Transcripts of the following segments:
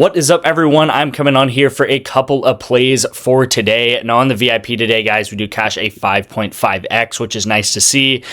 What is up, everyone? I'm coming on here for a couple of plays for today. Now, on the VIP today, guys, we do cash a 5.5x, which is nice to see.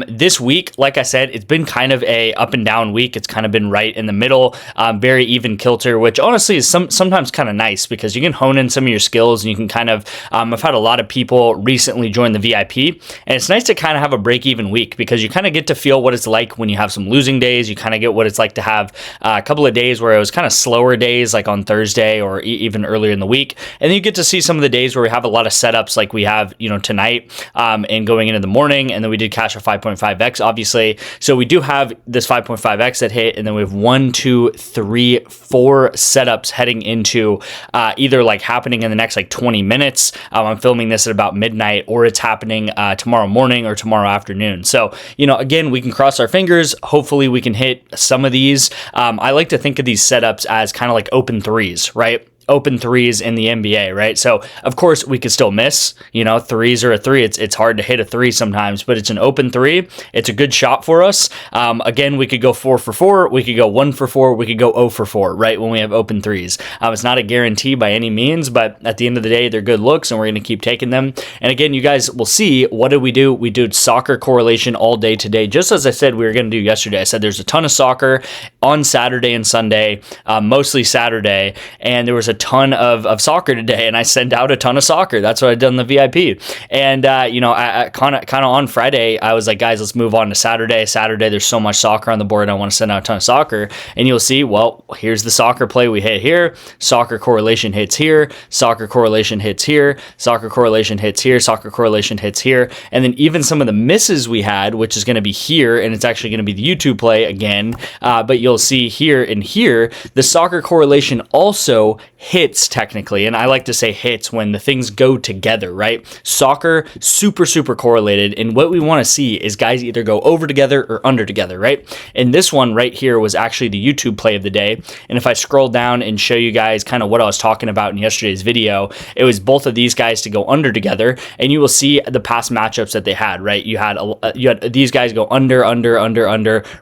This week, like I said, it's been kind of a up and down week. It's kind of been right in the middle, very even kilter, which honestly is sometimes kind of nice because you can hone in some of your skills and you can kind of, I've had a lot of people recently join the VIP, and it's nice to kind of have a break-even week because you kind of get to feel what it's like when you have some losing days. You kind of get what it's like to have a couple of days where it was kind of slower days, like on Thursday or even earlier in the week, and then you get to see some of the days where we have a lot of setups like we have tonight and going into the morning, and then we did cash a 5.5x obviously. So we do have this 5.5x that hit, and then we have 1, 2, 3, 4 setups heading into either like happening in the next like 20 minutes. I'm filming this at about midnight, or it's happening tomorrow morning or tomorrow afternoon. So again, we can cross our fingers. Hopefully we can hit some of these. I like to think of these setups as kind of like open threes, right? Open threes in the NBA, right? So of course we could still miss, threes are a three. It's hard to hit a three sometimes, but it's an open three. It's a good shot for us. Again, we could go 4 for 4, we could go 1 for 4, we could go 0 for 4, right? When we have open threes, it's not a guarantee by any means, but at the end of the day, they're good looks and we're going to keep taking them. And again, you guys will see, what did we do? We did soccer correlation all day today, just as I said we were going to do yesterday. I said there's a ton of soccer on Saturday and Sunday, mostly Saturday, and there was a ton of soccer today, and I sent out a ton of soccer. That's what I did in the VIP. And I kind of on Friday, I was like, guys, let's move on to Saturday. There's so much soccer on the board, I want to send out a ton of soccer. And you'll see, well, here's the soccer play we hit here. Soccer correlation hits here. Soccer correlation hits here. Soccer correlation hits here. Soccer correlation hits here. And then even some of the misses we had, which is going to be here, and it's actually going to be the YouTube play again. But you'll see here and here, the soccer correlation also hits technically, and I like to say hits when the things go together, right? Soccer, super correlated, and what we want to see is guys either go over together or under together, right? And this one right here was actually the YouTube play of the day, and if I scroll down and show you guys kind of what I was talking about in yesterday's video, it was both of these guys to go under together, and you will see the past matchups that they had, right? You had these guys go under,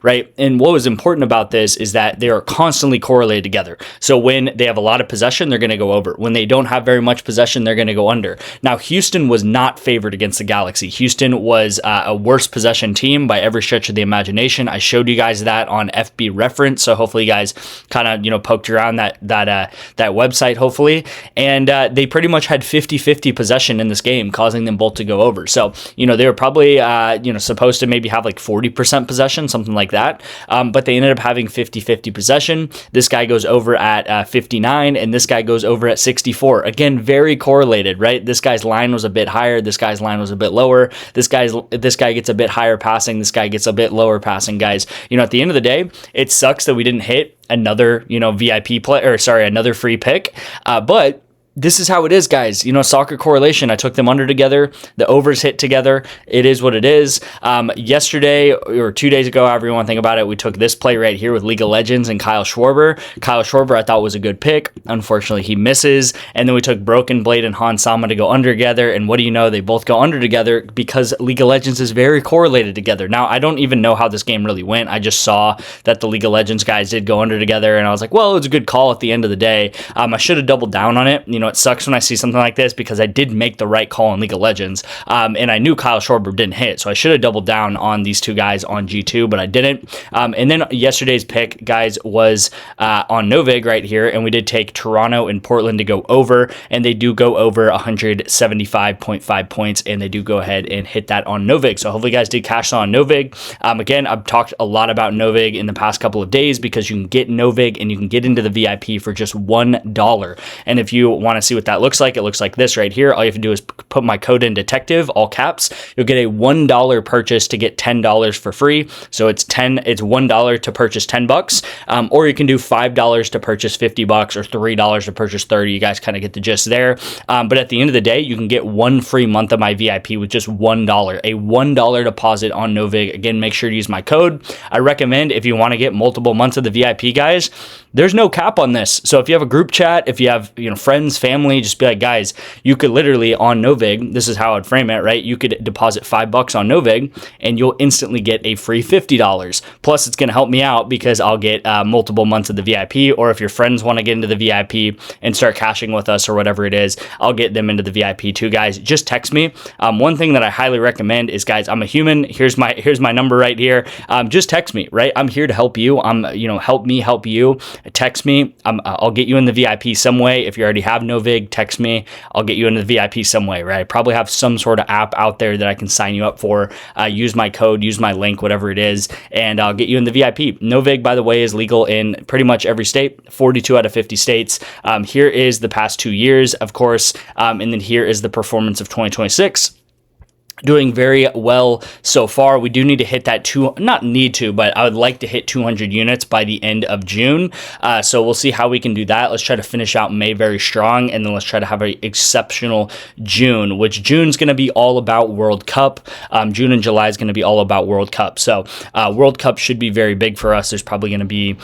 right? And what was important about this is that they are constantly correlated together. So when they have a lot of possession, they're going to go over. When they don't have very much possession, they're going to go under. Now, Houston was not favored against the Galaxy. Houston was a worse possession team by every stretch of the imagination. I showed you guys that on FB reference, so hopefully you guys kind of poked around that website, hopefully, and they pretty much had 50-50 possession in this game, causing them both to go over. So they were probably supposed to maybe have like 40% possession, something like that, but they ended up having 50-50 possession. This guy goes over at 59, and this guy goes over at 64. Again, very correlated, right? This guy's line was a bit higher. This guy's line was a bit lower. This guy gets a bit higher passing. This guy gets a bit lower passing, guys. At the end of the day, it sucks that we didn't hit another, VIP play, or sorry, another free pick. But this is how it is, guys. Soccer correlation, I took them under together. The overs hit together. It is what it is. Yesterday or 2 days ago, however you want to think about it, we took this play right here with League of Legends and Kyle Schwarber. Kyle Schwarber I thought was a good pick. Unfortunately, he misses. And then we took Broken Blade and Han Sama to go under together. And what do you know? They both go under together because League of Legends is very correlated together. Now, I don't even know how this game really went. I just saw that the League of Legends guys did go under together. And I was like, well, it was a good call at the end of the day. I should have doubled down on it. It sucks when I see something like this because I did make the right call in League of Legends, and I knew Kyle Schwarber didn't hit, so I should have doubled down on these two guys on G2, but I didn't. And then yesterday's pick, guys, was on NOVIG right here, and we did take Toronto and Portland to go over, and they do go over 175.5 points, and they do go ahead and hit that on NOVIG. So hopefully you guys did cash on NOVIG. Again, I've talked a lot about NOVIG in the past couple of days because you can get NOVIG and you can get into the VIP for just $1. And if you want to see what that looks like, it looks like this right here. All you have to do is put my code in detective, all caps. You'll get a $1 purchase to get $10 for free. So it's $1 to purchase $10, or you can do $5 to purchase $50 or $3 to purchase 30. You guys kind of get the gist there. But at the end of the day, you can get one free month of my VIP with just $1, a $1 deposit on NOVIG. Again, make sure to use my code. I recommend if you want to get multiple months of the VIP, guys, there's no cap on this. So if you have a group chat, if you have friends, family, just be like, guys, you could literally on NOVIG, this is how I'd frame it, right? You could deposit $5 on NOVIG and you'll instantly get a free $50. Plus, it's going to help me out because I'll get multiple months of the VIP, or if your friends want to get into the VIP and start cashing with us or whatever it is, I'll get them into the VIP too, guys. Just text me. One thing that I highly recommend is, guys, I'm a human. Here's my number right here. Just text me, right? I'm here to help you. Help me help you. Text me. I'll get you in the VIP some way. If you already have NOVIG, text me. I'll get you into the VIP some way, right? I probably have some sort of app out there that I can sign you up for. Use my code, use my link, whatever it is, and I'll get you in the VIP. NOVIG, by the way, is legal in pretty much every state, 42 out of 50 states. Here is the past 2 years, of course, and then here is the performance of 2026. Doing very well so far. We do need to hit that but I would like to hit 200 units by the end of June. So we'll see how we can do that. Let's try to finish out May very strong, and then let's try to have an exceptional June, which June's going to be all about World Cup. June and July is going to be all about World Cup. So World Cup should be very big for us. There's probably going to be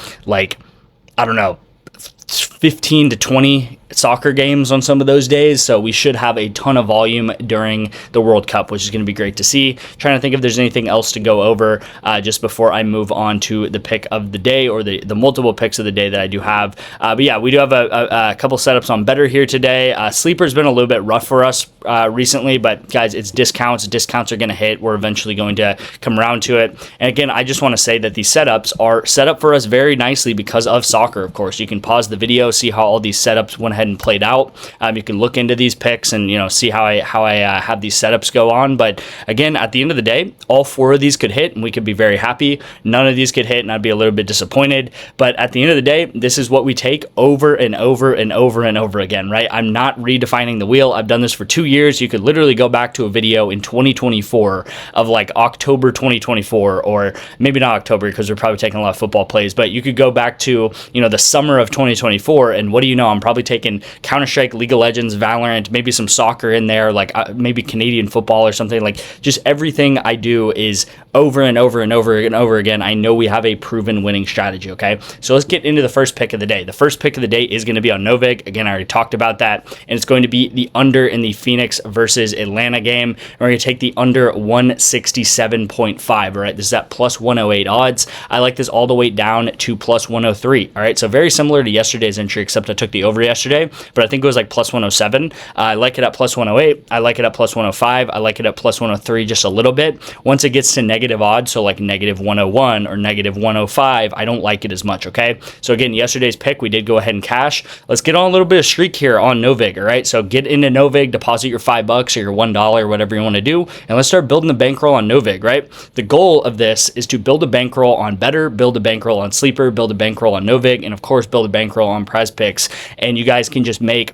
15 to 20 soccer games on some of those days, so we should have a ton of volume during the World Cup, which is going to be great to see. Trying to think if there's anything else to go over just before I move on to the pick of the day, or the multiple picks of the day that I do have. But yeah, we do have a couple setups on better here today. Sleeper's been a little bit rough for us recently, but guys, it's discounts. Discounts are going to hit. We're eventually going to come around to it. And again, I just want to say that these setups are set up for us very nicely because of soccer, of course. You can pause the video, see how all these setups went ahead and played out. You can look into these picks and see how I have these setups go on. But again, at the end of the day, all 4 of these could hit and we could be very happy. None of these could hit and I'd be a little bit disappointed. But at the end of the day, this is what we take over and over and over and over again, right? I'm not redefining the wheel. I've done this for 2 years. You could literally go back to a video in 2024 of like October 2024, or maybe not October because we're probably taking a lot of football plays, but you could go back to the summer of 2024, and what do you know? I'm probably taking Counter-Strike, League of Legends, Valorant, maybe some soccer in there, like maybe Canadian football or something. Like, just everything I do is over and over and over and over again. I know we have a proven winning strategy, okay? So let's get into the first pick of the day. The first pick of the day is going to be on NOVIG. Again, I already talked about that, and it's going to be the under in the Phoenix versus Atlanta game. And we're going to take the under 167.5, all right? This is at plus 108 odds. I like this all the way down to plus 103, all right? So very similar to yesterday's entry, except I took the over yesterday, but I think it was like plus 107. I like it at plus 108. I like it at plus 105. I like it at plus 103 just a little bit. Once it gets to negative odds, so like negative 101 or negative 105, I don't like it as much, okay? So again, yesterday's pick, we did go ahead and cash. Let's get on a little bit of streak here on NOVIG, all right? So get into NOVIG, deposit your $5 or your $1 or whatever you want to do, and let's start building the bankroll on NOVIG, right? The goal of this is to build a bankroll on better, build a bankroll on sleeper, build a bankroll on NOVIG, and of course, build a bankroll on PrizePicks. And you guys can just make,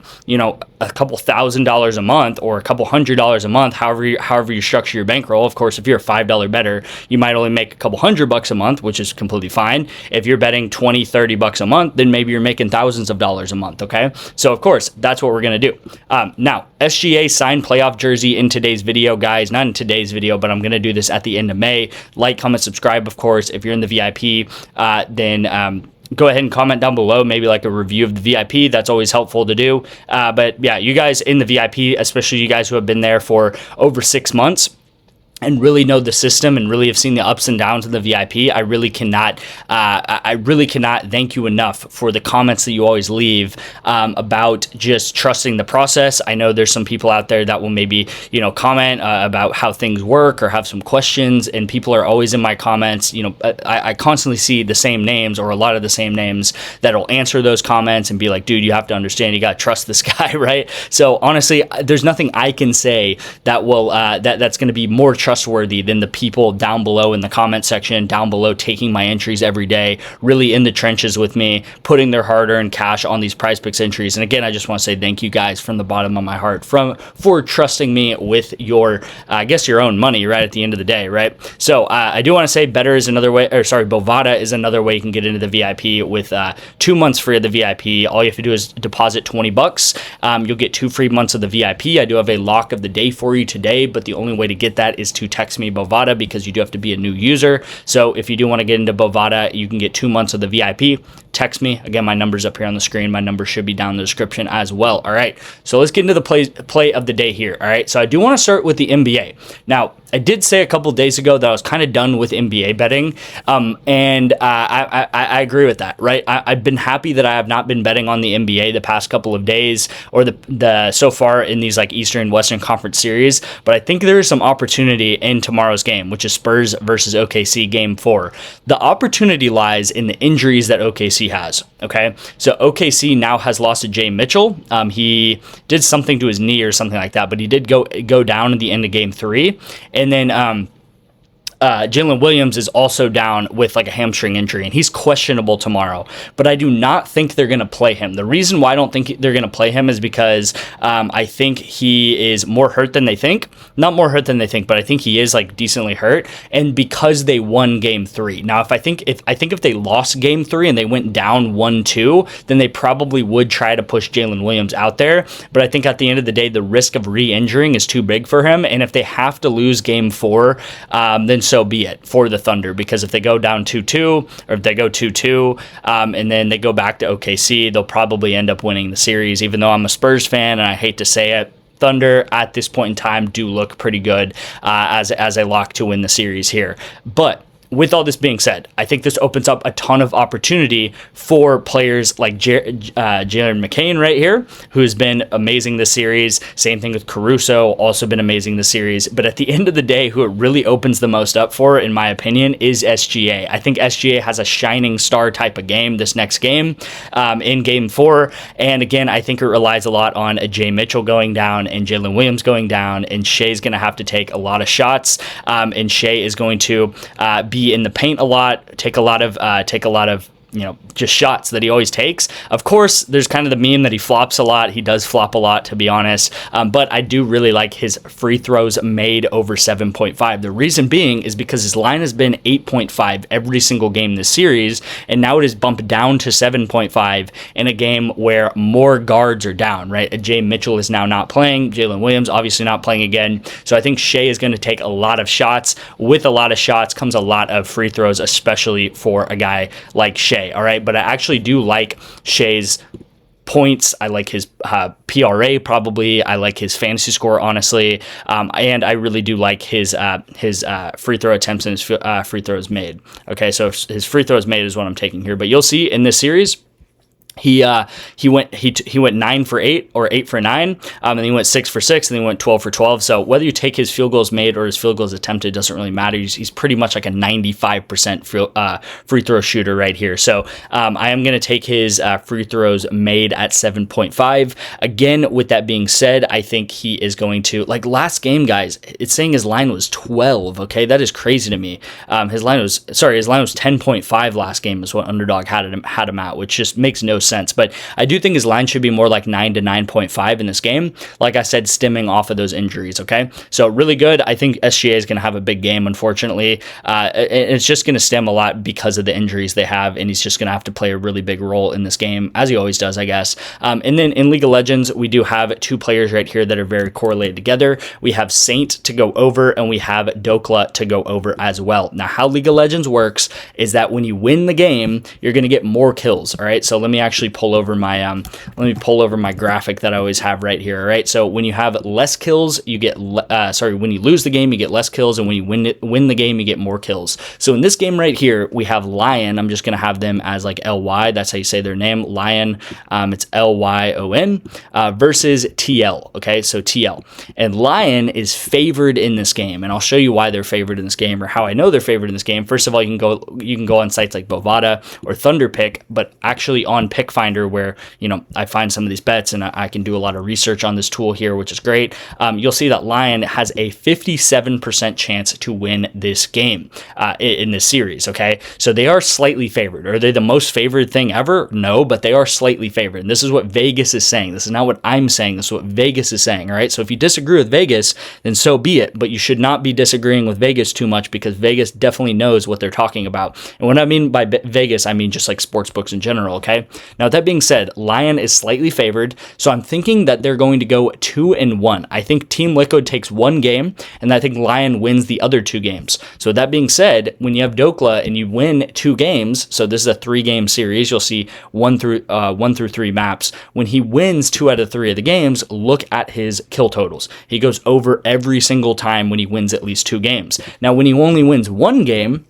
a couple $1,000 a month or a couple $100 a month, however you structure your bankroll. Of course, if you're a $5 better, you might only make a couple $100 a month, which is completely fine. If you're betting $20-30 a month, then maybe you're making thousands of dollars a month, okay? So of course, that's what we're going to do. Now, SGA signed playoff jersey in today's video, guys. Not in today's video, but I'm going to do this at the end of May. Like, comment, subscribe, of course. If you're in the VIP, then go ahead and comment down below, maybe like a review of the VIP. That's always helpful to do. But yeah, you guys in the VIP, especially you guys who have been there for over 6 months, and really know the system and really have seen the ups and downs of the VIP, I really cannot thank you enough for the comments that you always leave about just trusting the process. I know there's some people out there that will maybe, comment about how things work or have some questions, and people are always in my comments. I constantly see the same names or a lot of the same names that'll answer those comments and be like, dude, you have to understand, you got to trust this guy, right? So honestly, there's nothing I can say that will, that's going to be more trustworthy than the people down below in the comment section, down below, taking my entries every day, really in the trenches with me, putting their hard-earned cash on these PrizePicks entries. And again, I just want to say thank you guys from the bottom of my heart for trusting me with your, your own money right at the end of the day, right? So I do want to say better is another way, Bovada is another way you can get into the VIP with 2 months free of the VIP. All you have to do is deposit $20. You'll get 2 free months of the VIP. I do have a lock of the day for you today, but the only way to get that is to to text me Bovada, because you do have to be a new user. So if you do want to get into Bovada, you can get 2 months of the VIP. Text me. Again, my number's up here on the screen. My number should be down in the description as well. All right, so let's get into the play of the day here. All right, so I do want to start with the NBA. Now, I did say a couple days ago that I was kind of done with NBA betting, and I agree with that, right? I've been happy that I have not been betting on the NBA the past couple of days, or the so far in these like Eastern Western Conference series, but I think there is some opportunity in tomorrow's game, which is Spurs versus OKC game 4. The opportunity lies in the injuries that OKC has, okay? So OKC now has lost to Jay Mitchell. He did something to his knee or something like that, but he did go down at the end of game 3. And then Jalen Williams is also down with like a hamstring injury, and he's questionable tomorrow. But I do not think they're going to play him. The reason why I don't think they're going to play him is because I think he is more hurt than they think. Not more hurt than they think, but I think he is like decently hurt. And because they won game 3. Now, if they lost game 3 and they went down 1-2, then they probably would try to push Jalen Williams out there. But I think at the end of the day, the risk of re-injuring is too big for him. And if they have to lose game 4, then so be it for the Thunder, because if they go down 2-2, or if they go 2-2, and then they go back to OKC, they'll probably end up winning the series. Even though I'm a Spurs fan and I hate to say it, Thunder at this point in time do look pretty good as a lock to win the series here. But with all this being said, I think this opens up a ton of opportunity for players like Jalen McCain right here, who's been amazing this series. Same thing with Caruso, also been amazing this series. But at the end of the day, who it really opens the most up for, in my opinion, is SGA. I think SGA has a shining star type of game this next game, in game 4. And again, I think it relies a lot on a Jay Mitchell going down and Jalen Williams going down, and Shea's going to have to take a lot of shots, and Shea is going to be in the paint a lot, take a lot of just shots that he always takes. Of course, there's kind of the meme that he flops a lot. He does flop a lot, to be honest. But I do really like his free throws made over 7.5. The reason being is because his line has been 8.5 every single game this series, and now it is bumped down to 7.5 in a game where more guards are down, right? Jay Mitchell is now not playing. Jalen Williams obviously not playing again. So I think Shea is going to take a lot of shots. With a lot of shots comes a lot of free throws, especially for a guy like Shea. All right, but I actually do like Shea's points. I like his PRA probably. I like his fantasy score, honestly, and I really do like his free throw attempts and his free throws made. Okay, so his free throws made is what I'm taking here. But you'll see in this series, he went 9 for 8 or 8 for 9, and then he went 6 for 6, and then he went 12 for 12. So whether you take his field goals made or his field goals attempted, it doesn't really matter. He's pretty much like a 95% free throw shooter right here. So I am going to take his free throws made at 7.5. Again, with that being said, I think he is going to, like last game, guys, it's saying his line was 12. Okay, that is crazy to me. His line was 10.5 last game is what Underdog had him at, which just makes no sense. But I do think his line should be more like 9 to 9.5 in this game. Like I said, stemming off of those injuries. Okay, so really good. I think SGA is going to have a big game, unfortunately. It's just going to stem a lot because of the injuries they have, and he's just going to have to play a really big role in this game, as he always does, I guess. And then in League of Legends, we do have 2 players right here that are very correlated together. We have Saint to go over, and we have Dokla to go over as well. Now, how League of Legends works is that when you win the game, you're going to get more kills. All right, so let me actually pull over my graphic that I always have right here. All right, so when you have less kills, you get when you lose the game, you get less kills, and when you win the game, you get more kills. So in this game right here, we have Lion. I'm just gonna have them as like LY. That's how you say their name, Lion. It's LYON versus TL. Okay, so TL and Lion is favored in this game, and I'll show you why they're favored in this game, or how I know they're favored in this game. First of all, you can go on sites like Bovada or ThunderPick, but actually on Pick Finder, where I find some of these bets, and I can do a lot of research on this tool here, which is great. You'll see that Lion has a 57% chance to win this game in this series. Okay, so they are slightly favored. Are they the most favored thing ever? No, but they are slightly favored. And this is what Vegas is saying. This is not what I'm saying. This is what Vegas is saying. All right, so if you disagree with Vegas, then so be it. But you should not be disagreeing with Vegas too much, because Vegas definitely knows what they're talking about. And what I mean by Vegas, I mean just like sports books in general. Okay, Now, that being said, Lion is slightly favored, so I'm thinking that they're going to go 2-1. I think Team Liquid takes one game, and I think Lion wins the other two games. So that being said, when you have Dokla and you win two games, so this is a 3-game series, you'll see 1 through 3 maps. When he wins 2 out of 3 of the games, look at his kill totals. He goes over every single time when he wins at least 2 games. Now, when he only wins 1 game,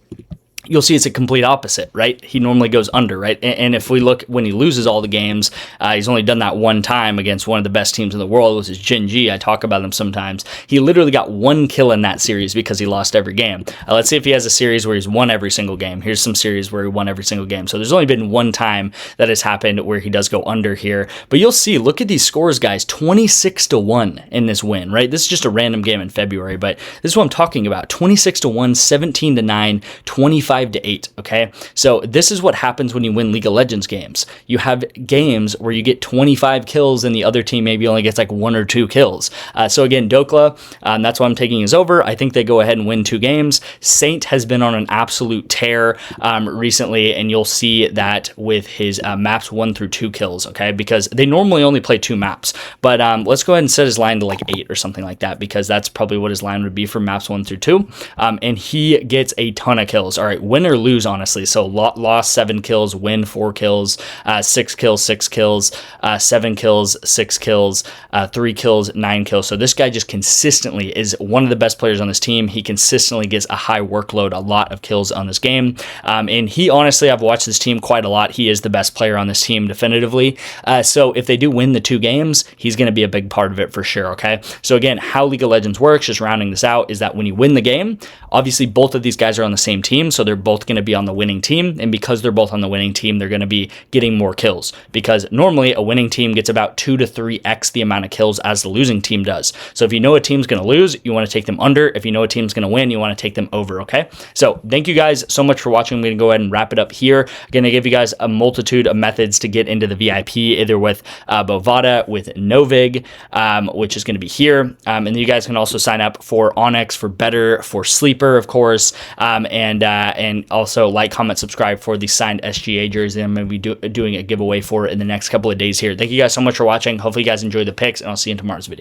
you'll see it's a complete opposite, right? He normally goes under, right? And if we look when he loses all the games, he's only done that one time against one of the best teams in the world, which is Gen G. I talk about them sometimes. He literally got 1 kill in that series because he lost every game. Let's see if he has a series where he's won every single game. Here's some series where he won every single game. So there's only been one time that has happened where he does go under here. But you'll see, look at these scores, guys. 26-1 in this win, right? This is just a random game in February, but this is what I'm talking about. 26-1, 17-9, 25-8, okay? So this is what happens when you win League of Legends games. You have games where you get 25 kills and the other team maybe only gets like 1 or 2 kills. So again, Dokla, that's why I'm taking is over. I think they go ahead and win 2 games. Saint has been on an absolute tear recently, and you'll see that with his maps 1 through 2 kills, okay? Because they normally only play 2 maps. But let's go ahead and set his line to like 8 or something like that, because that's probably what his line would be for maps 1 through 2. And he gets a ton of kills. All right, win or lose, honestly. So lost 7 kills, win 4 kills, 6 kills, 6 kills, 7 kills, 6 kills, 3 kills, 9 kills. So this guy just consistently is one of the best players on this team. He consistently gets a high workload, a lot of kills on this game. And he, honestly, I've watched this team quite a lot. He is the best player on this team definitively. So if they do win the 2 games, he's going to be a big part of it for sure, okay? So again, how League of Legends works, just rounding this out, is that when you win the game, obviously both of these guys are on the same team, so they're both going to be on the winning team, and because they're both on the winning team, they're going to be getting more kills, because normally a winning team gets about 2 to 3x the amount of kills as the losing team does. So if you know a team's going to lose, you want to take them under. If you know a team's going to win, you want to take them over, okay? So thank you guys so much for watching. I'm going to go ahead and wrap it up here. I'm going to give you guys a multitude of methods to get into the VIP, either with Bovada, with NOVIG, which is going to be here, and then you guys can also sign up for Onyx, for Better, for Sleeper, of course, and also like, comment, subscribe for the signed SGA jersey I'm going to be doing a giveaway for in the next couple of days here. Thank you guys so much for watching. Hopefully you guys enjoyed the picks, and I'll see you in tomorrow's video.